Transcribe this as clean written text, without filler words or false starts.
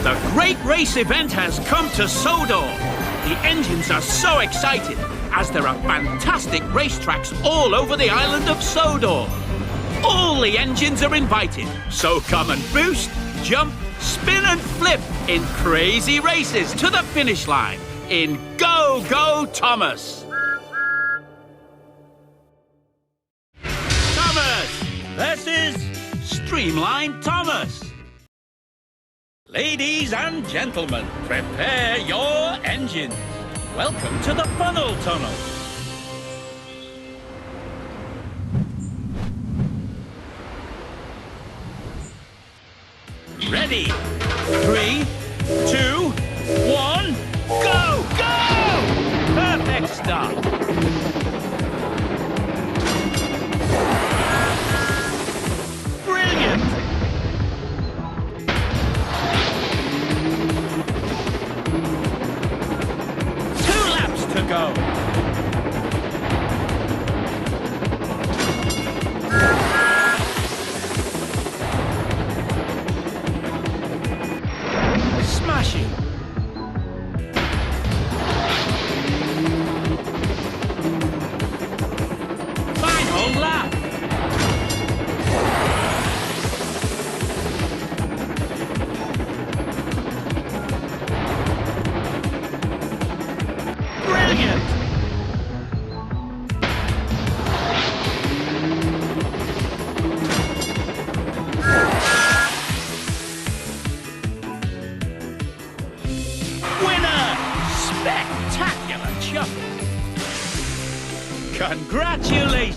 The great race event has come to Sodor. The engines are so excited as there are fantastic racetracks all over the island of Sodor. All the engines are invited, so come and boost, jump, spin and flip in crazy races to the finish line in Go Go Thomas! Thomas versus Streamline Thomas. Ladies and gentlemen, prepare your engines. Welcome to the funnel tunnel. Ready? 3, 2, 1, go! Go! Perfect start. Brilliant! To go. Smashing. Final lap.